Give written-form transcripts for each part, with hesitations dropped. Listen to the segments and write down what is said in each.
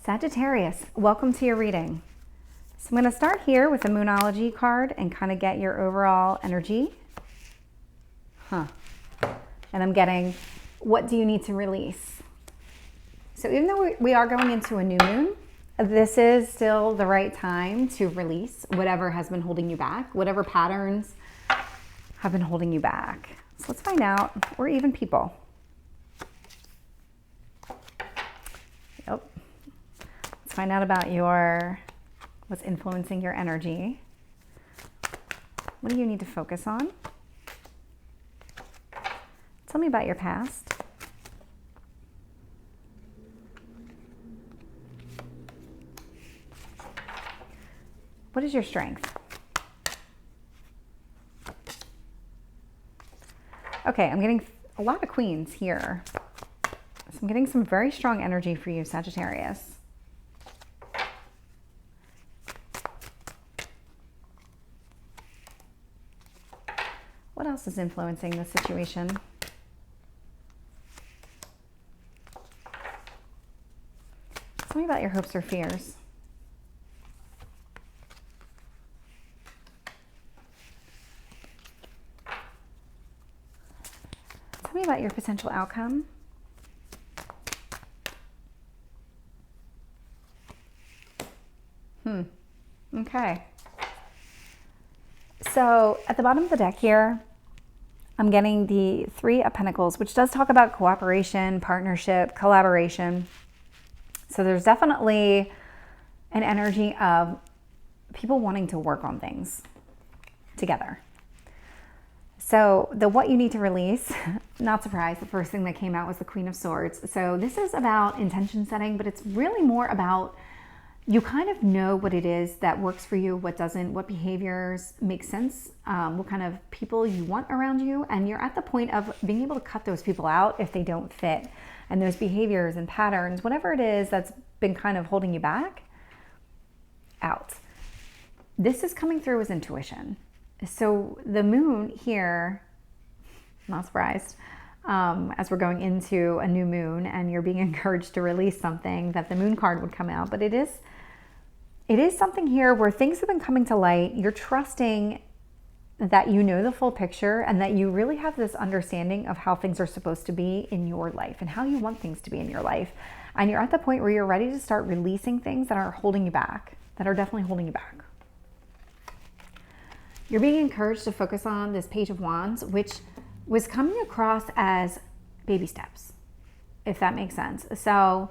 Sagittarius, welcome to your reading. So I'm going to start here with the Moonology card and kind of get your overall energy. And I'm getting, what do you need to release? So even though we are going into a new moon, this is still the right time to release whatever has been holding you back, whatever patterns have been holding you back. So let's find out, or even people. Yep. Let's find out about what's influencing your energy. What do you need to focus on? Tell me about your past. What is your strength? Okay, I'm getting a lot of queens here. So I'm getting some very strong energy for you, Sagittarius. What else is influencing this situation? Tell me about your hopes or fears. Tell me about your potential outcome. Okay. So at the bottom of the deck here, I'm getting the Three of Pentacles, which does talk about cooperation, partnership, collaboration. So there's definitely an energy of people wanting to work on things together. So what you need to release, not surprised, the first thing that came out was the Queen of Swords. So this is about intention setting, but it's really more about you kind of know what it is that works for you, what doesn't, what behaviors make sense, what kind of people you want around you. And you're at the point of being able to cut those people out if they don't fit. And those behaviors and patterns, whatever it is that's been kind of holding you back, out. This is coming through as intuition. So the moon here, not surprised, as we're going into a new moon and you're being encouraged to release something, that the moon card would come out. But it is something here where things have been coming to light. You're trusting that you know the full picture and that you really have this understanding of how things are supposed to be in your life and how you want things to be in your life. And you're at the point where you're ready to start releasing things that are holding you back, that are definitely holding you back. You're being encouraged to focus on this Page of Wands, which was coming across as baby steps, if that makes sense. So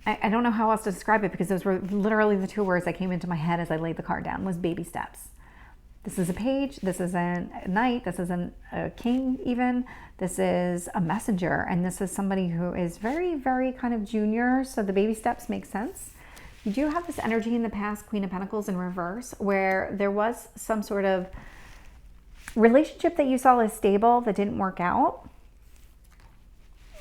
I don't know how else to describe it, because those were literally the two words that came into my head as I laid the card down, was baby steps. This is a page, this is a knight, this is a king even, this is a messenger, and this is somebody who is very, very kind of junior, so the baby steps make sense. You do have this energy in the past, Queen of Pentacles in reverse, where there was some sort of relationship that you saw as stable that didn't work out.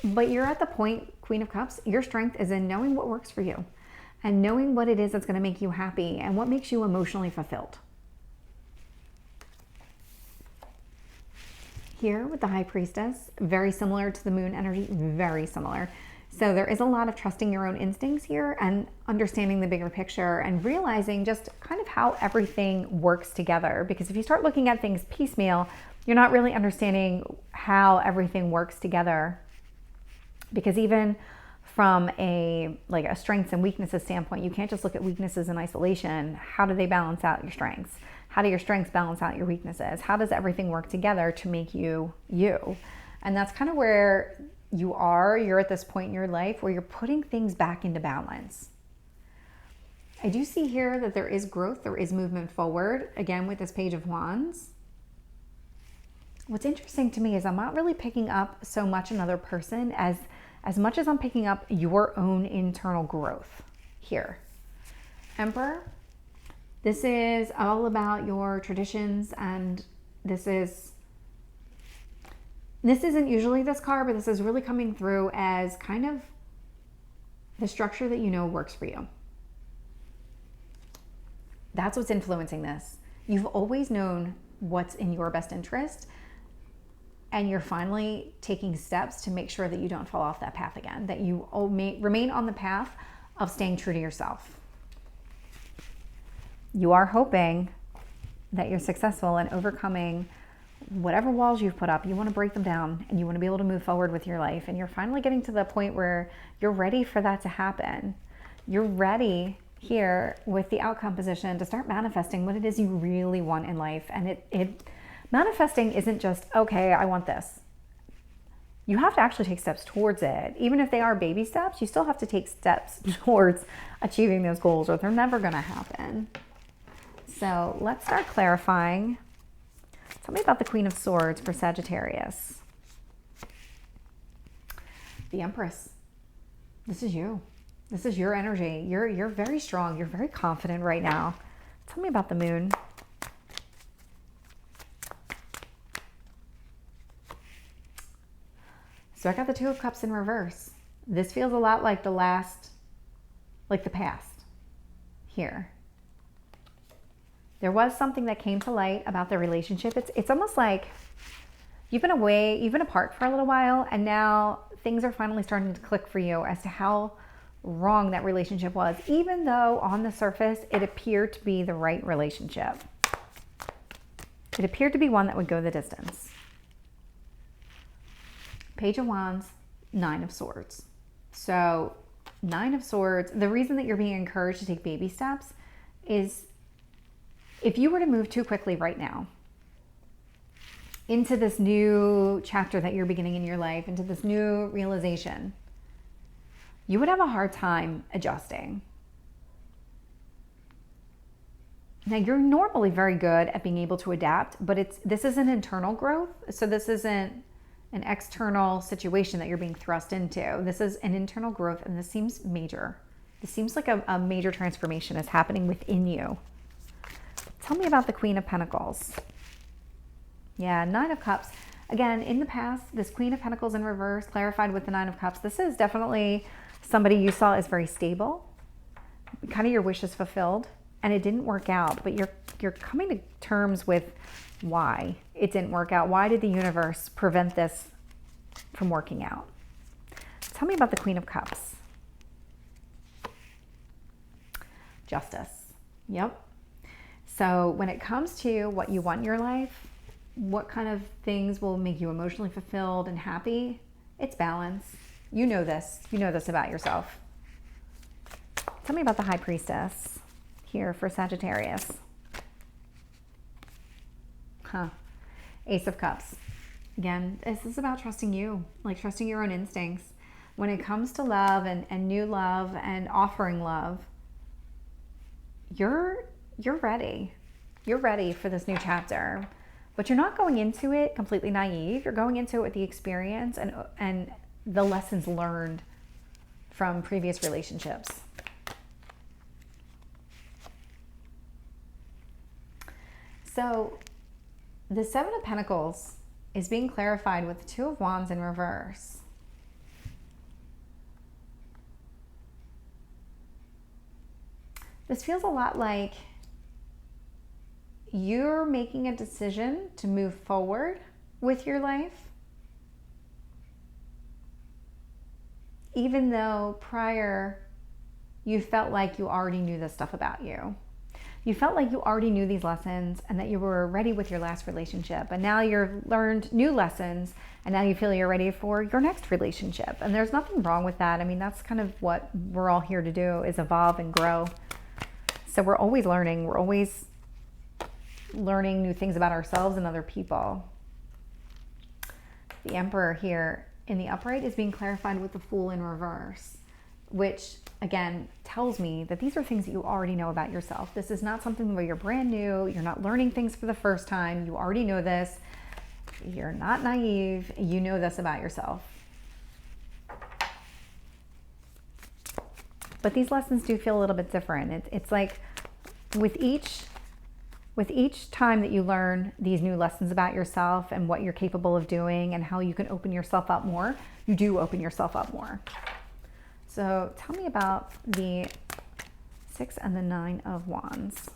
But you're at the point, Queen of Cups, your strength is in knowing what works for you and knowing what it is that's going to make you happy and what makes you emotionally fulfilled. Here with the High Priestess, very similar to the moon energy, very similar. So there is a lot of trusting your own instincts here and understanding the bigger picture and realizing just kind of how everything works together. Because if you start looking at things piecemeal, you're not really understanding how everything works together. Because even from a strengths and weaknesses standpoint, you can't just look at weaknesses in isolation. How do they balance out your strengths? How do your strengths balance out your weaknesses? How does everything work together to make you you? And that's kind of where you are. You're at this point in your life where you're putting things back into balance. I do see here that there is growth, there is movement forward, again with this Page of Wands. What's interesting to me is I'm not really picking up so much another person as much as I'm picking up your own internal growth here. Emperor, this is all about your traditions, and this isn't usually this card, but this is really coming through as kind of the structure that you know works for you. That's what's influencing this. You've always known what's in your best interest. and you're finally taking steps to make sure that you don't fall off that path again, that you remain on the path of staying true to yourself. You are hoping that you're successful in overcoming whatever walls you've put up. You want to break them down and you want to be able to move forward with your life. And you're finally getting to the point where you're ready for that to happen. You're ready here with the outcome position to start manifesting what it is you really want in life. And manifesting isn't just, okay, I want this. You have to actually take steps towards it. Even if they are baby steps, you still have to take steps towards achieving those goals, or they're never going to happen. So let's start clarifying. Tell me about the Queen of Swords for Sagittarius. The Empress. This is you. This is your energy. You're very strong. You're very confident right now. Tell me about the Moon. So I got the Two of Cups in reverse. This feels a lot like the past here. There was something that came to light about the relationship. It's almost like you've been away, you've been apart for a little while, and now things are finally starting to click for you as to how wrong that relationship was, even though on the surface it appeared to be the right relationship. It appeared to be one that would go the distance. Page of Wands, Nine of Swords. So Nine of Swords, the reason that you're being encouraged to take baby steps is if you were to move too quickly right now into this new chapter that you're beginning in your life, into this new realization, you would have a hard time adjusting. Now, you're normally very good at being able to adapt, but this is an internal growth. So this isn't an external situation that you're being thrust into. This is an internal growth, and this seems major. This seems like a major transformation is happening within you. Tell me about the Queen of Pentacles. Yeah, Nine of Cups. Again, in the past, this Queen of Pentacles in reverse, clarified with the Nine of Cups. This is definitely somebody you saw as very stable, kind of your wishes fulfilled, and it didn't work out, but you're coming to terms with why it didn't work out. Why did the universe prevent this from working out? Tell me about the Queen of Cups. Justice. Yep. So when it comes to what you want in your life, what kind of things will make you emotionally fulfilled and happy, it's balance. You know this. You know this about yourself. Tell me about the High Priestess here for Sagittarius. Ace of Cups. Again, this is about trusting you, like trusting your own instincts. When it comes to love and new love and offering love, you're ready. You're ready for this new chapter. But you're not going into it completely naive. You're going into it with the experience and the lessons learned from previous relationships. So the Seven of Pentacles is being clarified with the Two of Wands in reverse. This feels a lot like you're making a decision to move forward with your life, even though prior you felt like you already knew this stuff about you. You felt like you already knew these lessons and that you were ready with your last relationship. And now you've learned new lessons and now you feel you're ready for your next relationship. And there's nothing wrong with that. I mean, that's kind of what we're all here to do, is evolve and grow. So we're always learning. We're always learning new things about ourselves and other people. The Emperor here in the upright is being clarified with the Fool in reverse, which again tells me that these are things that you already know about yourself. This is not something where you're brand new. You're not learning things for the first time. You already know this. You're not naive. You know this about yourself. But these lessons do feel a little bit different. It's like with each time that you learn these new lessons about yourself and what you're capable of doing and how you can open yourself up more, you do open yourself up more. So tell me about the 6 and the 9 of Wands.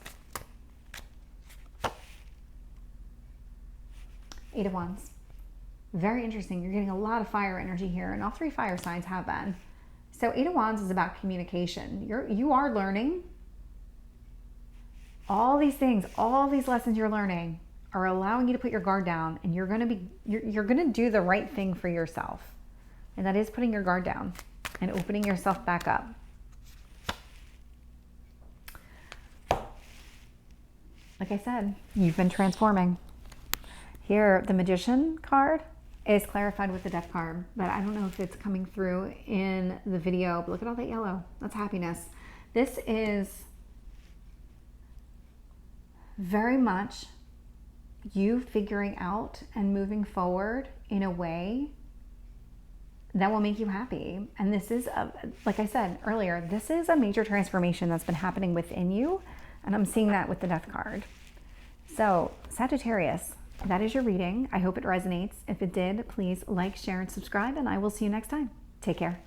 8 of Wands. Very interesting. You're getting a lot of fire energy here, and all 3 fire signs have been. So 8 of Wands is about communication. You are learning. All these things, all these lessons you're learning are allowing you to put your guard down, and you're gonna do the right thing for yourself. And that is putting your guard down and opening yourself back up. Like I said, you've been transforming. Here, the Magician card is clarified with the Death card, but I don't know if it's coming through in the video, but look at all that yellow. That's happiness. This is very much you figuring out and moving forward in a way that will make you happy. And this is, like I said earlier, this is a major transformation that's been happening within you. And I'm seeing that with the Death card. So Sagittarius, that is your reading. I hope it resonates. If it did, please like, share, and subscribe, and I will see you next time. Take care.